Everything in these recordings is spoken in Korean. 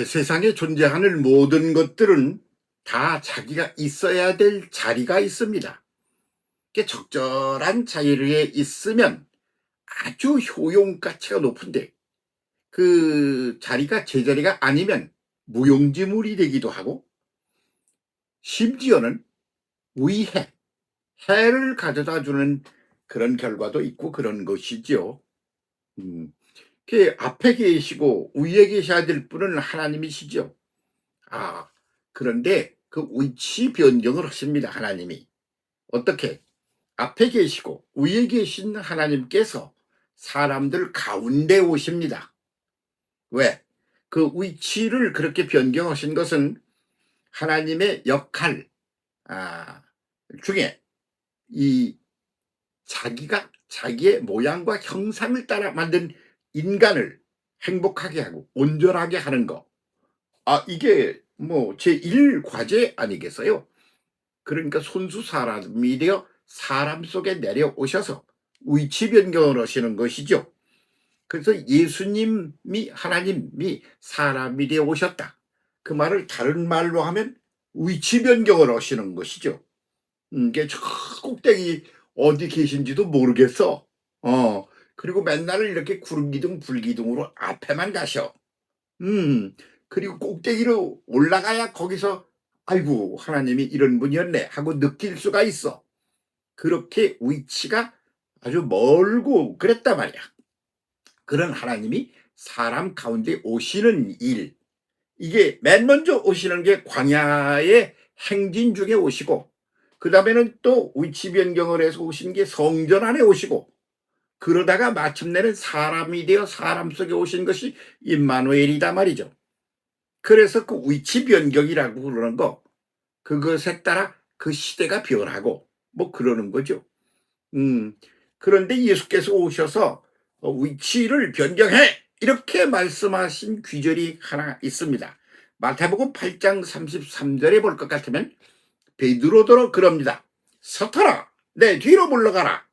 세상에 존재하는 모든 것들은 다 자기가 있어야 될 자리가 있습니다. 적절한 자리에 있으면 아주 효용 가치가 높은데, 그 자리가 제자리가 아니면 무용지물이 되기도 하고, 심지어는 위해, 해를 가져다 주는 그런 결과도 있고 그런 것이지요. 음, 그 앞에 계시고 위에 계셔야 될 분은 하나님이시죠. 아, 그런데 그 위치 변경을 하십니다, 하나님이. 어떻게? 앞에 계시고 위에 계신 하나님께서 사람들 가운데 오십니다. 왜? 그 위치를 그렇게 변경하신 것은 하나님의 역할 아, 중에 이 자기가 자기의 모양과 형상을 따라 만든 인간을 행복하게 하고 온전하게 하는 거. 이게 뭐 제1과제 아니겠어요? 그러니까 손수 사람이 되어 사람 속에 내려오셔서 위치 변경을 하시는 것이죠. 그래서 예수님이 하나님이 사람이 되어 오셨다. 그 말을 다른 말로 하면 위치 변경을 하시는 것이죠. 이게 저 꼭대기 어디 계신지도 모르겠어. 그리고 맨날 이렇게 구름기둥 불기둥으로 앞에만 가셔. 그리고 꼭대기로 올라가야 거기서 아이고 하나님이 이런 분이었네 하고 느낄 수가 있어. 그렇게 위치가 아주 멀고 그랬단 말이야. 그런 하나님이 사람 가운데 오시는 일, 이게 맨 먼저 오시는 게 광야의 행진 중에 오시고, 그 다음에는 또 위치 변경을 해서 오신 게 성전 안에 오시고, 그러다가 마침내는 사람이 되어 사람 속에 오신 것이 임마누엘이다 말이죠. 그래서 그 위치 변경이라고 그러는 거, 그것에 따라 그 시대가 변하고 뭐 그러는 거죠. 그런데 예수께서 오셔서 위치를 변경해 이렇게 말씀하신 귀절이 하나 있습니다. 마태복음 8장 33절에 볼 것 같으면 베드로더러 그럽니다. 서터라 내 뒤로 물러가라.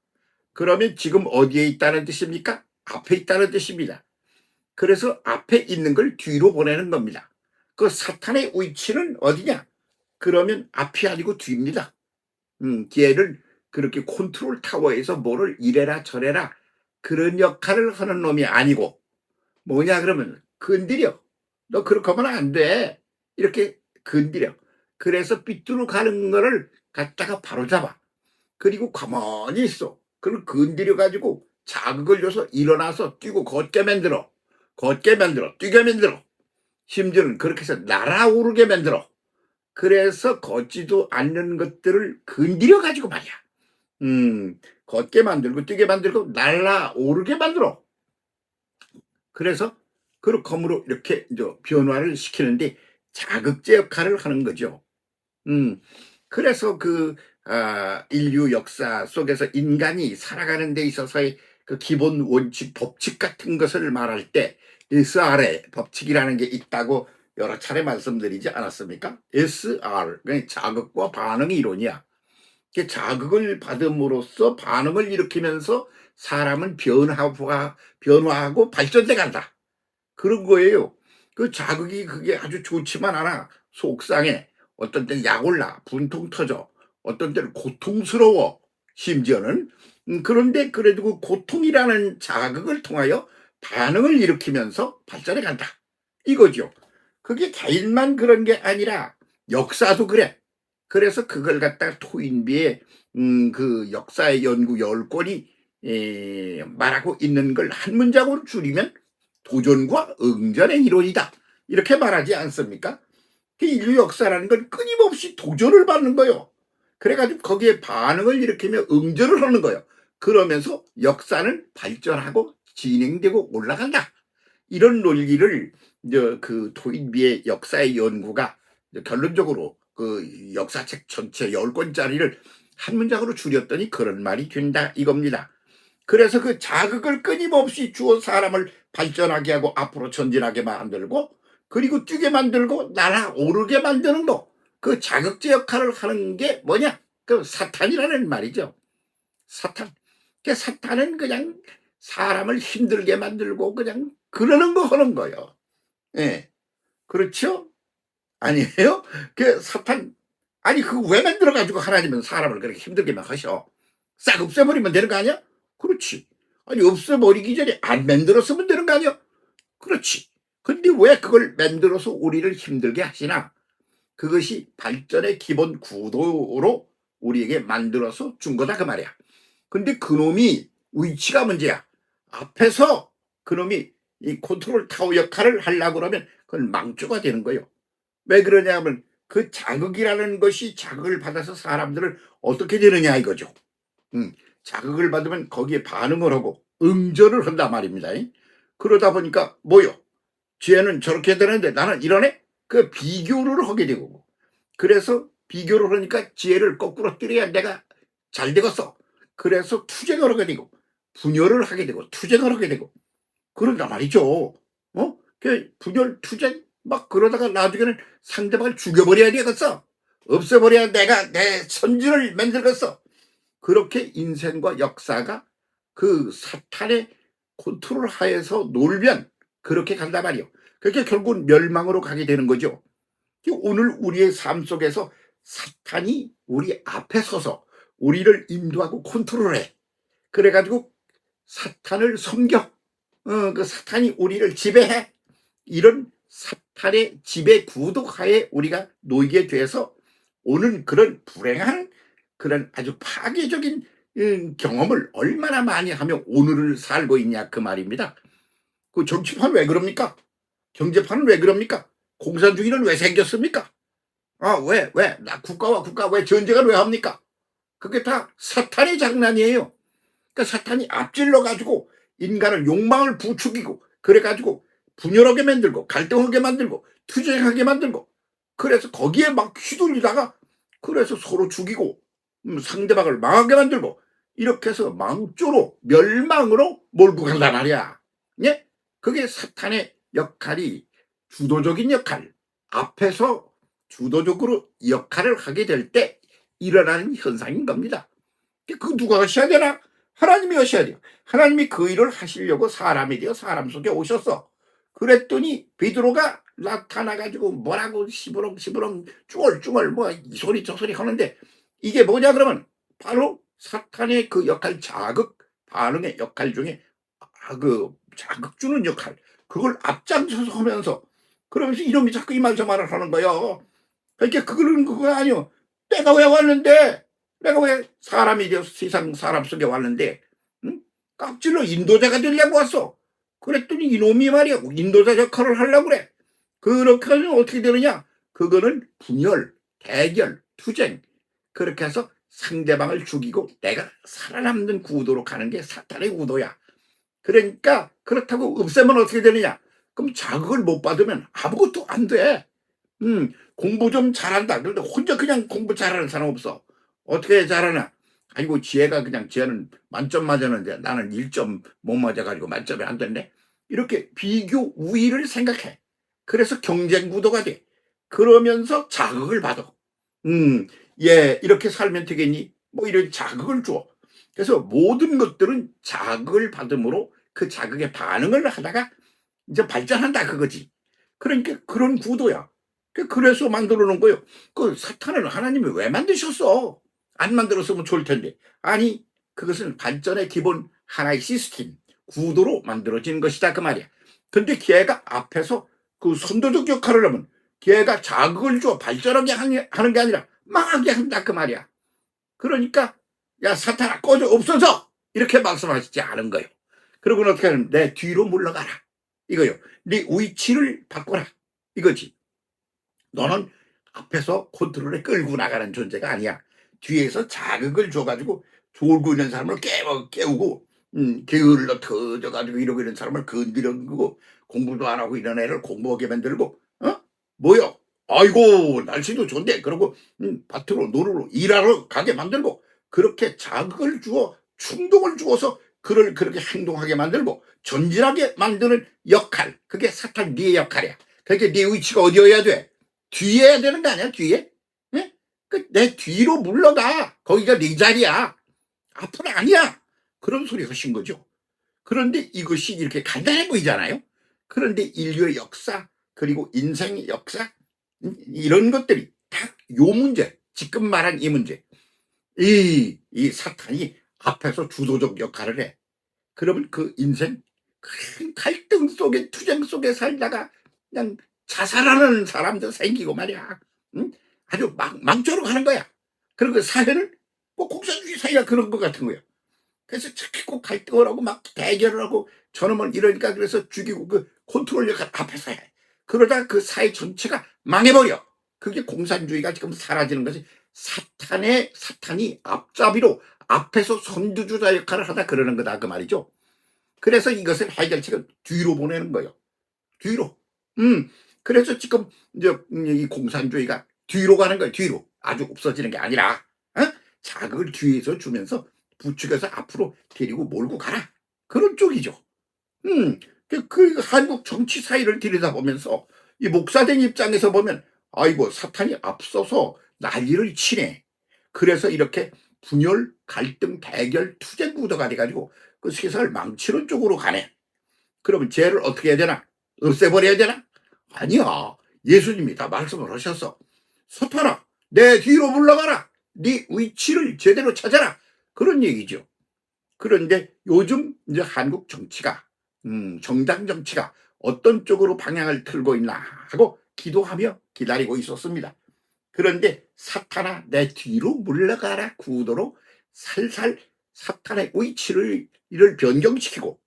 그러면 지금 어디에 있다는 뜻입니까? 앞에 있다는 뜻입니다. 그래서 앞에 있는 걸 뒤로 보내는 겁니다. 그 사탄의 위치는 어디냐? 그러면 앞이 아니고 뒤입니다. 걔를 그렇게 컨트롤 타워에서 뭐를 이래라 저래라 그런 역할을 하는 놈이 아니고, 뭐냐 그러면 건드려. 너 그렇게 하면 안 돼. 이렇게 건드려. 그래서 삐뚤어 가는 거를 갖다가 바로잡아. 그리고 가만히 있어. 그걸 건드려 가지고 자극을 줘서 일어나서 뛰고 걷게 만들어. 걷게 만들어. 뛰게 만들어. 심지어는 그렇게 해서 날아오르게 만들어. 그래서 걷지도 않는 것들을 건드려 가지고 말이야. 걷게 만들고 뛰게 만들고 날아오르게 만들어. 그래서 그 검으로 이렇게 이제 변화를 시키는데 자극제 역할을 하는 거죠. 그래서 인류 역사 속에서 인간이 살아가는 데 있어서의 그 기본 원칙, 법칙 같은 것을 말할 때 SR의 법칙이라는 게 있다고 여러 차례 말씀드리지 않았습니까? SR, 그러니까 자극과 반응의 이론이야. 자극을 받음으로써 반응을 일으키면서 사람은 변화하고 발전돼 간다. 그런 거예요. 그 자극이 그게 아주 좋지만 않아. 속상해. 어떤 때는 약 올라. 분통 터져. 어떤 때는 고통스러워. 심지어는. 그런데 그래도 그 고통이라는 자극을 통하여 반응을 일으키면서 발전해 간다. 이거죠. 그게 개인만 그런 게 아니라 역사도 그래. 그래서 그걸 갖다가 토인비의 그 역사의 연구 10권이 말하고 있는 걸 한 문장으로 줄이면 도전과 응전의 이론이다. 이렇게 말하지 않습니까? 그 인류 역사라는 건 끊임없이 도전을 받는 거예요. 그래가지고 거기에 반응을 일으키며 응전을 하는 거예요. 그러면서 역사는 발전하고 진행되고 올라간다. 이런 논리를 그 토인비의 역사의 연구가 결론적으로 그 역사책 전체 10권짜리를 한 문장으로 줄였더니 그런 말이 된다 이겁니다. 그래서 그 자극을 끊임없이 주어 사람을 발전하게 하고 앞으로 전진하게 만들고, 그리고 뛰게 만들고 날아오르게 만드는 거, 그 자극제 역할을 하는 게 뭐냐? 그 사탄이라는 말이죠. 사탄. 그 사탄은 그냥 사람을 힘들게 만들고 그냥 그러는 거 하는 거예요. 예. 그렇죠? 아니에요? 그 사탄, 아니 그거 왜 만들어 가지고 하나님은 사람을 그렇게 힘들게만 하셔? 싹 없애버리면 되는 거 아니야? 그렇지. 아니 없애버리기 전에 안 만들었으면 되는 거 아니야? 그렇지. 근데 왜 그걸 만들어서 우리를 힘들게 하시나? 그것이 발전의 기본 구도로 우리에게 만들어서 준 거다 그 말이야. 근데 그놈이 위치가 문제야. 앞에서 그놈이 이 컨트롤 타워 역할을 하려고 그러면 그건 망조가 되는 거예요. 왜 그러냐면 그 자극이라는 것이 자극을 받아서 사람들을 어떻게 되느냐 이거죠. 자극을 받으면 거기에 반응을 하고 응전을 한단 말입니다. 그러다 보니까 뭐요? 쟤는 저렇게 되는데 나는 이러네? 그 비교를 하게 되고, 그래서 비교를 하니까 지혜를 거꾸로 때려야 내가 잘 되겠어. 그래서 투쟁을 하게 되고 분열을 하게 되고 투쟁을 하게 되고 그런단 말이죠. 그 분열 투쟁 막 그러다가 나중에는 상대방을 죽여버려야 되겠어. 없애버려야 내가 내 선진을 만들겠어. 그렇게 인생과 역사가 그 사탄의 컨트롤 하에서 놀면 그렇게 간단 말이요. 그렇게 결국은 멸망으로 가게 되는 거죠. 오늘 우리의 삶 속에서 사탄이 우리 앞에 서서 우리를 인도하고 컨트롤해. 그래가지고 사탄을 섬겨. 그 사탄이 우리를 지배해. 이런 사탄의 지배 구독하에 우리가 놓이게 돼서 오는 그런 불행한 그런 아주 파괴적인 경험을 얼마나 많이 하며 오늘을 살고 있냐 그 말입니다. 그 정치판 왜 그럽니까? 경제판은 왜 그럽니까? 공산주의는 왜 생겼습니까? 나 국가와 국가 왜 전쟁을 왜 합니까? 그게 다 사탄의 장난이에요. 그러니까 사탄이 앞질러 가지고 인간을 욕망을 부추기고 그래가지고 분열하게 만들고 갈등하게 만들고 투쟁하게 만들고 그래서 거기에 막 휘둘리다가 그래서 서로 죽이고 상대방을 망하게 만들고 이렇게 해서 망조로 멸망으로 몰고 간단 말이야. 예? 그게 사탄의 역할이 주도적인 역할, 앞에서 주도적으로 역할을 하게 될 때 일어나는 현상인 겁니다. 그 누가 하셔야 되나? 하나님이 하셔야 돼요. 하나님이 그 일을 하시려고 사람이 되어 사람 속에 오셨어. 그랬더니 베드로가 나타나가지고 뭐라고 시부렁 쭈얼쭈얼 뭐 이 소리 저 소리 하는데 이게 뭐냐 그러면 바로 사탄의 그 역할 자극 반응의 역할 중에 그 자극 주는 역할 그걸 앞장서서 하면서 그러면서 이놈이 자꾸 이 말 저 말을 하는 거예요. 그러니까 그거는 그거 아니요. 내가 왜 왔는데 내가 왜 사람이 되어서 세상 사람 속에 왔는데 응? 깍질로 인도자가 되려고 왔어. 그랬더니 이놈이 말이야 인도자 역할을 하려고 그래. 그렇게 하면 어떻게 되느냐? 그거는 분열, 대결, 투쟁 그렇게 해서 상대방을 죽이고 내가 살아남는 구도로 가는 게 사탄의 구도야. 그러니까 그렇다고 없애면 어떻게 되느냐? 그럼 자극을 못 받으면 아무것도 안 돼. 공부 좀 잘한다. 그런데 혼자 그냥 공부 잘하는 사람 없어. 어떻게 잘하나? 아이고 지혜가 그냥 지혜는 만점 맞았는데 나는 1점 못 맞아가지고 만점이 안 됐네. 이렇게 비교 우위를 생각해. 그래서 경쟁 구도가 돼. 그러면서 자극을 받아. 이렇게 살면 되겠니? 뭐 이런 자극을 줘. 그래서 모든 것들은 자극을 받음으로 그 자극에 반응을 하다가 이제 발전한다 그거지. 그러니까 그런 구도야. 그래서 만들어 놓은 거예요. 그 사탄을 하나님이 왜 만드셨어? 안 만들었으면 좋을 텐데. 아니, 그것은 발전의 기본 하나의 시스템, 구도로 만들어진 것이다 그 말이야. 근데 걔가 앞에서 그 선도적 역할을 하면 걔가 자극을 줘 발전하게 하는 게 아니라 망하게 한다 그 말이야. 그러니까 야 사탄아 꺼져 없어져 이렇게 말씀하시지 않은 거예요. 그러고는 어떻게 하면 내 뒤로 물러가라 이거요. 네 위치를 바꿔라 이거지. 너는 앞에서 컨트롤에 끌고 나가는 존재가 아니야. 뒤에서 자극을 줘가지고 졸고 있는 사람을 깨우고 게을러 터져가지고 이러고 있는 사람을 건드리고 공부도 안 하고 이런 애를 공부하게 만들고 뭐요? 아이고 날씨도 좋은데 그러고 밭으로 노루로 일하러 가게 만들고 그렇게 자극을 주어 충동을 주어서 그를 그렇게 행동하게 만들고 전진하게 만드는 역할 그게 사탄 네 역할이야. 그러니까 네 위치가 어디여야 돼? 뒤에 해야 되는 거 아니야 뒤에? 예? 내 뒤로 물러가 거기가 네 자리야. 앞은 아니야. 그런 소리 하신 거죠. 그런데 이것이 이렇게 간단해 보이잖아요. 그런데 인류의 역사 그리고 인생의 역사, 이런 것들이 다 요 문제, 지금 말한 이 문제, 이 사탄이 앞에서 주도적 역할을 해. 그러면 그 인생 큰 갈등 속에, 투쟁 속에 살다가 그냥 자살하는 사람도 생기고 말이야. 응? 아주 망조로 가는 거야. 그리고 사회는 뭐 공산주의 사회가 그런 것 같은 거야. 그래서 자꾸 갈등을 하고 막 대결을 하고 저놈을 이러니까 그래서 죽이고 그 컨트롤 역할 앞에서 해. 그러다 그 사회 전체가 망해버려. 그게 공산주의가 지금 사라지는 것이 사탄이 앞잡이로 앞에서 선두주자 역할을 하다 그러는 거다 그 말이죠. 그래서 이것을 해결책은 뒤로 보내는 거예요. 뒤로. 그래서 지금 이제 이 공산주의가 뒤로 가는 거예요. 뒤로. 아주 없어지는 게 아니라 자극을 뒤에서 주면서 부추겨서 앞으로 데리고 몰고 가라. 그런 쪽이죠. 그 한국 정치 사회를 들여다보면서 이 목사된 입장에서 보면 아이고 사탄이 앞서서 난리를 치네. 그래서 이렇게 분열, 갈등, 대결, 투쟁 구도가 돼가지고 그 세상을 망치는 쪽으로 가네. 그러면 죄를 어떻게 해야 되나? 없애버려야 되나? 아니야. 예수님이 다 말씀을 하셔서 사탄아 내 뒤로 물러가라. 네 위치를 제대로 찾아라. 그런 얘기죠. 그런데 요즘 이제 한국 정치가 정당 정치가 어떤 쪽으로 방향을 틀고 있나 하고 기도하며 기다리고 있었습니다. 그런데 사탄아 내 뒤로 물러가라 구도로 살살 사탄의 위치를 이를 변경시키고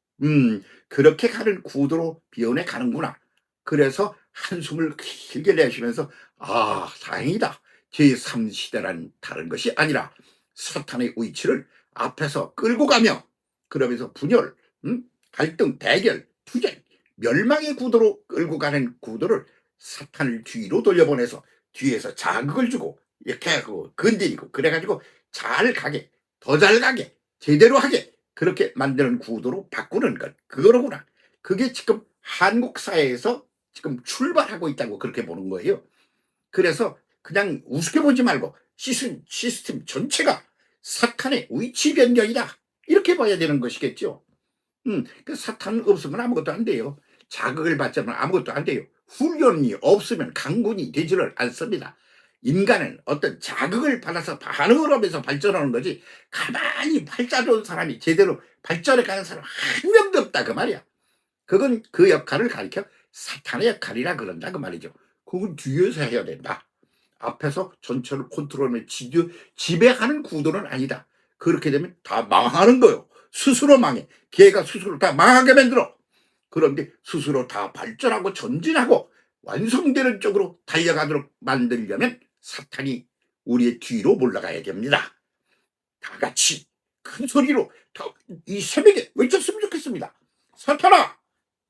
그렇게 가는 구도로 변해 가는구나. 그래서 한숨을 길게 내쉬면서 아 다행이다. 제3시대란 다른 것이 아니라 사탄의 위치를 앞에서 끌고 가며 그러면서 분열, 갈등, 대결, 투쟁, 멸망의 구도로 끌고 가는 구도를 사탄을 뒤로 돌려보내서 뒤에서 자극을 주고 이렇게 하고 건드리고 그래가지고 잘 가게, 더 잘 가게, 제대로 하게 그렇게 만드는 구도로 바꾸는 것. 그거로구나. 그게 지금 한국 사회에서 지금 출발하고 있다고 그렇게 보는 거예요. 그래서 그냥 우습게 보지 말고 시스템 전체가 사탄의 위치 변경이다. 이렇게 봐야 되는 것이겠죠. 그 사탄 없으면 아무것도 안 돼요. 자극을 받지 않으면 아무것도 안 돼요. 훈련이 없으면 강군이 되지를 않습니다. 인간은 어떤 자극을 받아서 반응을 하면서 발전하는 거지 가만히 팔자 좋은 사람이 제대로 발전해 가는 사람 한 명도 없다 그 말이야. 그건 그 역할을 가리켜 사탄의 역할이라 그런다 그 말이죠. 그건 뒤에서 해야 된다. 앞에서 전체를 컨트롤하면 지배하는 구도는 아니다. 그렇게 되면 다 망하는 거요. 스스로 망해. 걔가 스스로 다 망하게 만들어. 그런데 스스로 다 발전하고 전진하고 완성되는 쪽으로 달려가도록 만들려면 사탄이 우리의 뒤로 물러가야 됩니다. 다 같이 큰 소리로 이 새벽에 외쳤으면 좋겠습니다. 사탄아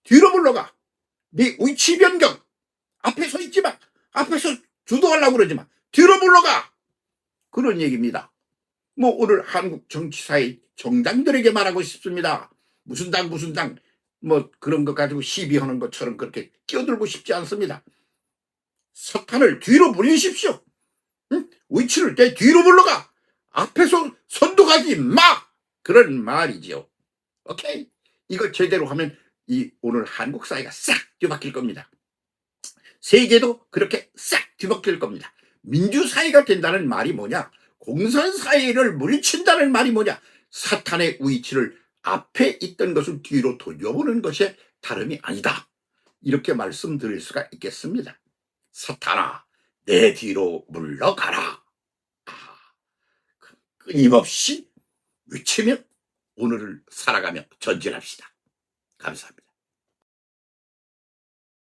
뒤로 물러가. 네 위치 변경. 앞에 서 있지 마. 앞에서 주도하려고 그러지 마. 뒤로 물러가. 그런 얘기입니다. 뭐 오늘 한국 정치사의 정당들에게 말하고 싶습니다. 무슨 당 뭐 그런 것 가지고 시비하는 것처럼 그렇게 끼어들고 싶지 않습니다. 사탄을 뒤로 물리십시오. 위치를 내 뒤로 물러가. 앞에서 선도가지 마. 그런 말이죠. 오케이? 이거 제대로 하면 이 오늘 한국 사회가 싹 뒤바뀔 겁니다. 세계도 그렇게 싹 뒤바뀔 겁니다. 민주사회가 된다는 말이 뭐냐? 공산사회를 물리친다는 말이 뭐냐? 사탄의 위치를 앞에 있던 것을 뒤로 돌려보는 것이 다름이 아니다. 이렇게 말씀드릴 수가 있겠습니다. 사탄아, 내 뒤로 물러가라. 끊임없이 외치며 오늘을 살아가며 전진합시다. 감사합니다.